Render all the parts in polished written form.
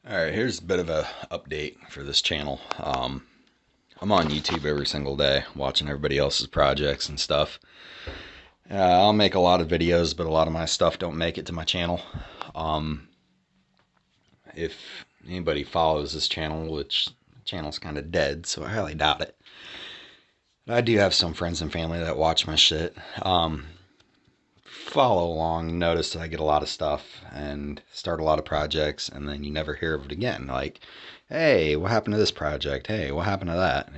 Alright, here's a bit of a update for this channel. I'm on YouTube every single day watching everybody else's projects and stuff. I'll make a lot of videos, but a lot of my stuff don't make it to my channel. If anybody follows this channel, which the channel's kind of dead, so I highly doubt it. But I do have some friends and family that watch my shit. Follow along, notice that I get a lot of stuff and start a lot of projects, and then you never hear of it again. Like, hey, what happened to this project? Hey, what happened to that?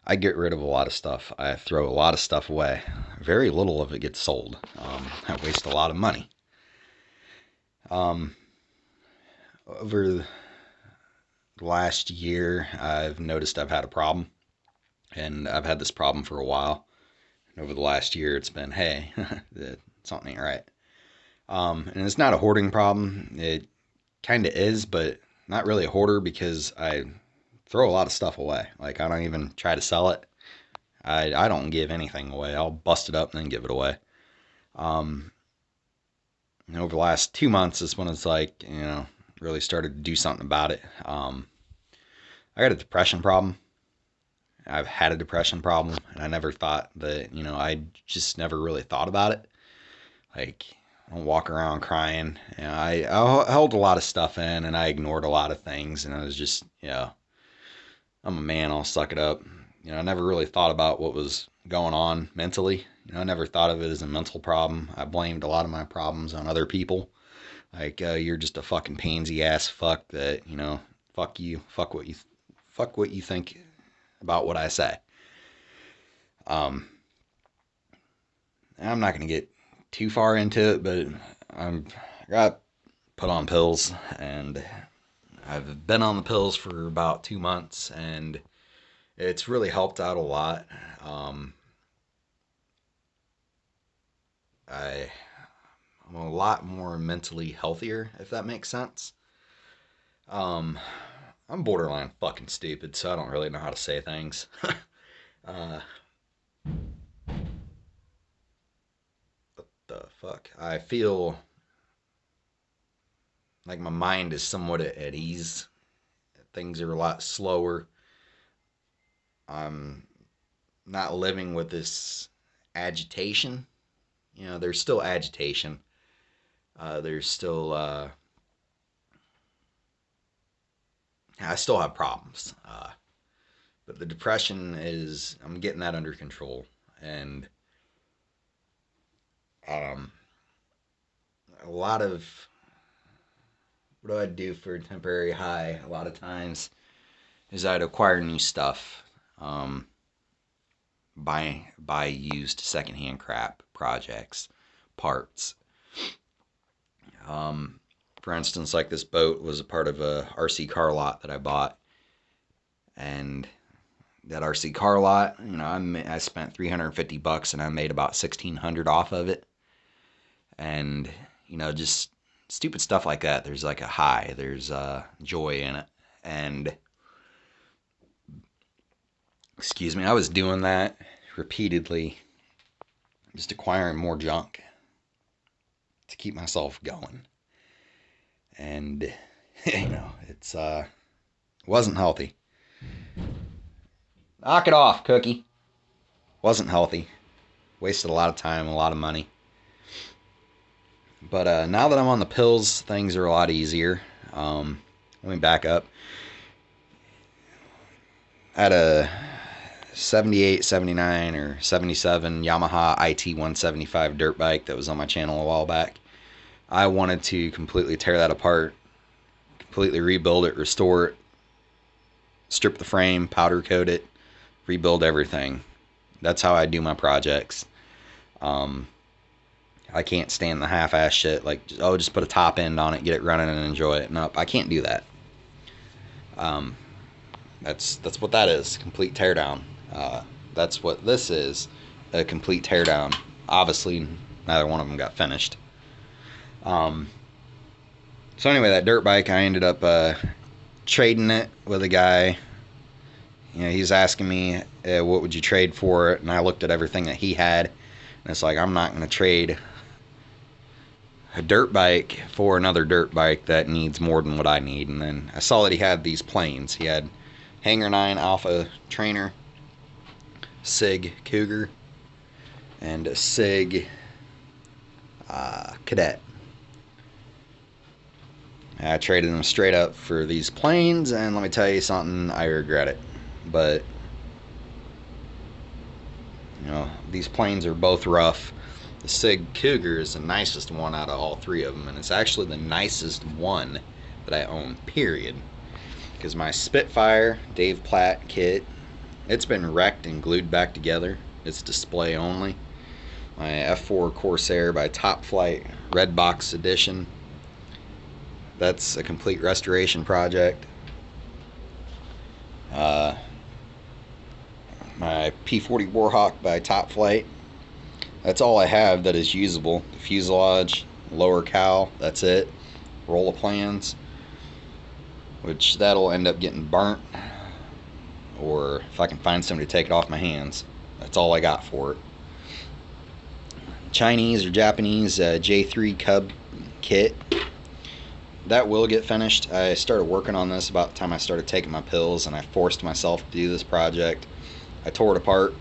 I get rid of a lot of stuff. I throw a lot of stuff away. Very little of it gets sold. I waste a lot of money. Over the last year, I've noticed I've had a problem, and I've had this problem for a while. Over the last year, it's been, hey, something ain't right. And it's not a hoarding problem. It kind of is, but not really a hoarder because I throw a lot of stuff away. Like, I don't even try to sell it. I don't give anything away. I'll bust it up and then give it away. And over the last 2 months is when it's like, really started to do something about it. I got a depression problem. I've had a depression problem, and I never thought that, I just never really thought about it. Like, I don't walk around crying. I held a lot of stuff in, and I ignored a lot of things, and I was just, I'm a man, I'll suck it up. I never really thought about what was going on mentally. I never thought of it as a mental problem. I blamed a lot of my problems on other people. Like, you're just a fucking pansy ass fuck that, fuck you, fuck what you think about what I say. I'm not going to get too far into it, but I got put on pills, and I've been on the pills for about 2 months, and it's really helped out a lot. I'm a lot more mentally healthier, if that makes sense. Um, I'm borderline fucking stupid, so I don't really know how to say things. uh, what the fuck? I feel like my mind is somewhat at ease. Things are a lot slower. I'm not living with this agitation. There's still agitation. There's still, I still have problems. But the depression I'm getting that under control. And a lot of, what do I do for a temporary high? A lot of times is I'd acquire new stuff. Buy used secondhand crap, projects, parts. For instance, like this boat was a part of a RC car lot that I bought, and that RC car lot, I spent $350 and I made about $1,600 off of it, and just stupid stuff like that. There's like a high, there's joy in it, and excuse me, I was doing that repeatedly, just acquiring more junk to keep myself going. And, it wasn't healthy. Knock it off, Cookie. Wasn't healthy. Wasted a lot of time, a lot of money. But now that I'm on the pills, things are a lot easier. Let me back up. I had a 78, 79, or 77 Yamaha IT-175 dirt bike that was on my channel a while back. I wanted to completely tear that apart, completely rebuild it, restore it, strip the frame, powder coat it, rebuild everything. That's how I do my projects. I can't stand the half-ass shit like, just put a top end on it, get it running, and enjoy it. Nope, I can't do that. That's what that is, complete teardown. That's what this is, a complete teardown. Obviously, neither one of them got finished. So anyway, that dirt bike, I ended up trading it with a guy. He's asking me, what would you trade for it? And I looked at everything that he had, and it's like, I'm not going to trade a dirt bike for another dirt bike that needs more than what I need. And then I saw that he had these planes. He had Hanger 9 Alpha Trainer, Sig Cougar, and a Sig Cadet. I traded them straight up for these planes, and let me tell you something, I regret it. But, you know, these planes are both rough. The Sig Cougar is the nicest one out of all three of them, and it's actually the nicest one that I own, period. Because my Spitfire Dave Platt kit, it's been wrecked and glued back together. It's display only. My F4 Corsair by Top Flight Red Box Edition, that's a complete restoration project. My P40 Warhawk by Top Flight, that's all I have that is usable. The fuselage, lower cowl, that's it. Roll of plans, which that'll end up getting burnt, or if I can find somebody to take it off my hands. That's all I got for it. Chinese or Japanese J3 Cub kit, that will get finished. I started working on this about the time I started taking my pills, and I forced myself to do this project. I tore it apart,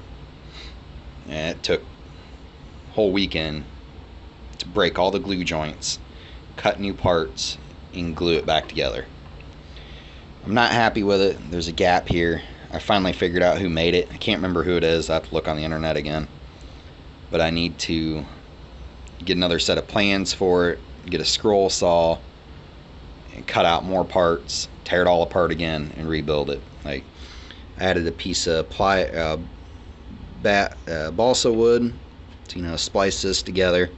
and it took a whole weekend to break all the glue joints, cut new parts, and glue it back together. I'm not happy with it. There's a gap here. I finally figured out who made it. I can't remember who it is. I have to look on the internet again. But I need to get another set of plans for it, get a scroll saw, and cut out more parts, tear it all apart again, and rebuild it. Like, I added a piece of balsa wood to, you know, splice this together.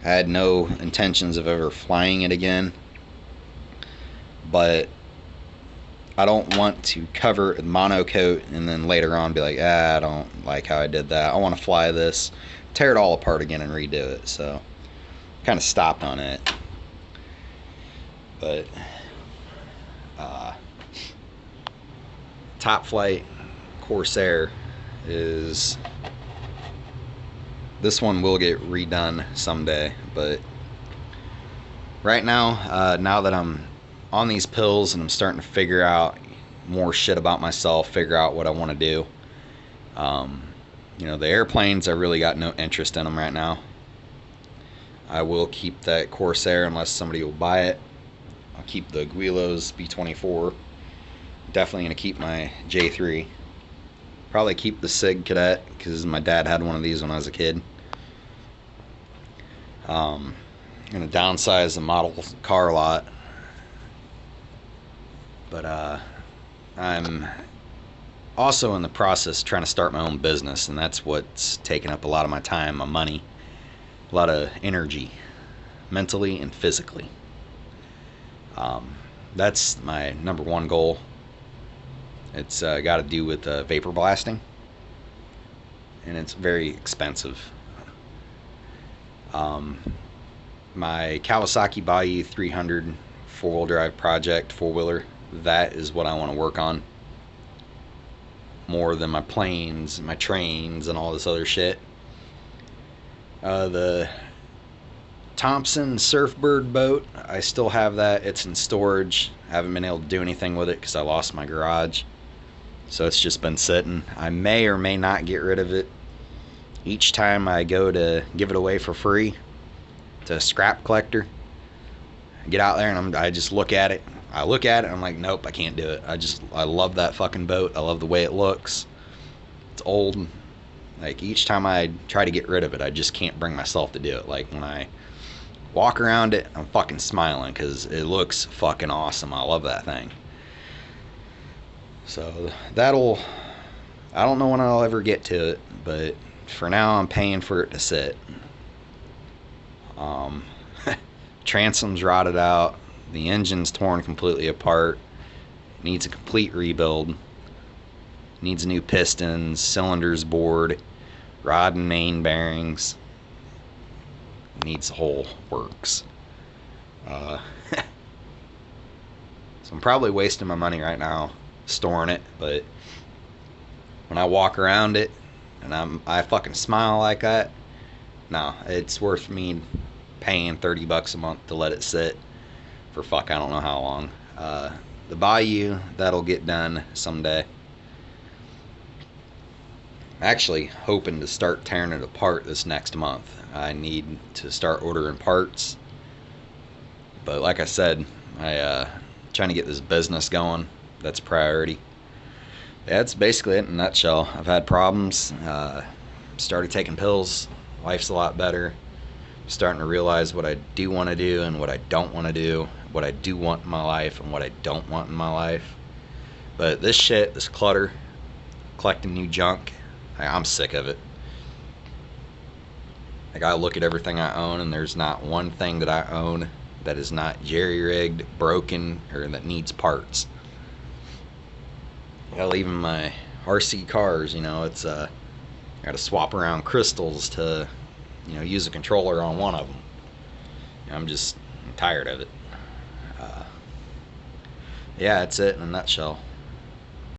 I had no intentions of ever flying it again, but I don't want to cover it with monocoat and then later on be like, I don't like how I did that. I want to fly this, tear it all apart again and redo it. So kind of stopped on it. But Top Flight Corsair is, this one will get redone someday, but right now, now that I'm on these pills and I'm starting to figure out more shit about myself, figure out what I want to do, you know, the airplanes, I really got no interest in them right now. I will keep that Corsair unless somebody will buy it. I'll keep the Guilos B-24. Definitely going to keep my J3. Probably keep the Sig Cadet because my dad had one of these when I was a kid. I'm going to downsize the model car a lot. But I'm also in the process of trying to start my own business, and that's what's taking up a lot of my time, my money, a lot of energy, mentally and physically. That's my number one goal. It's got to do with vapor blasting, and it's very expensive. My Kawasaki Bayou 300 four-wheel drive project, four-wheeler, that is what I want to work on more than my planes, my trains, and all this other shit. The Thompson Surfbird boat, I still have that. It's in storage. I haven't been able to do anything with it because I lost my garage, so it's just been sitting. I may or may not get rid of it. Each time I go to give it away for free to a scrap collector, I get out there and I just look at it. I look at it and I'm like, nope, I can't do it. I love that fucking boat. I love the way it looks. It's old. Like, each time I try to get rid of it, I just can't bring myself to do it. Like, when I walk around it, I'm fucking smiling because it looks fucking awesome. I love that thing. So I don't know when I'll ever get to it, but for now I'm paying for it to sit. Transom's rotted out. The engine's torn completely apart. Needs a complete rebuild. Needs new pistons, cylinders bored, rod and main bearings. Needs the whole works. So I'm probably wasting my money right now storing it, but when I walk around it and I fucking smile like that, no, it's worth me paying $30 a month to let it sit for fuck I don't know how long. The Bayou, that'll get done someday. I'm actually hoping to start tearing it apart this next month. I need to start ordering parts. But like I said, trying to get this business going. That's priority. Yeah, that's basically it in a nutshell. I've had problems. Started taking pills. Life's a lot better. Starting to realize what I do want to do and what I don't want to do. What I do want in my life and what I don't want in my life. But this shit, this clutter, collecting new junk, I'm sick of it. Like, I look at everything I own, and there's not one thing that I own that is not jerry-rigged, broken, or that needs parts. Hell, even my RC cars, it's I got to swap around crystals to, use a controller on one of them. I'm tired of it. Yeah, that's it in a nutshell.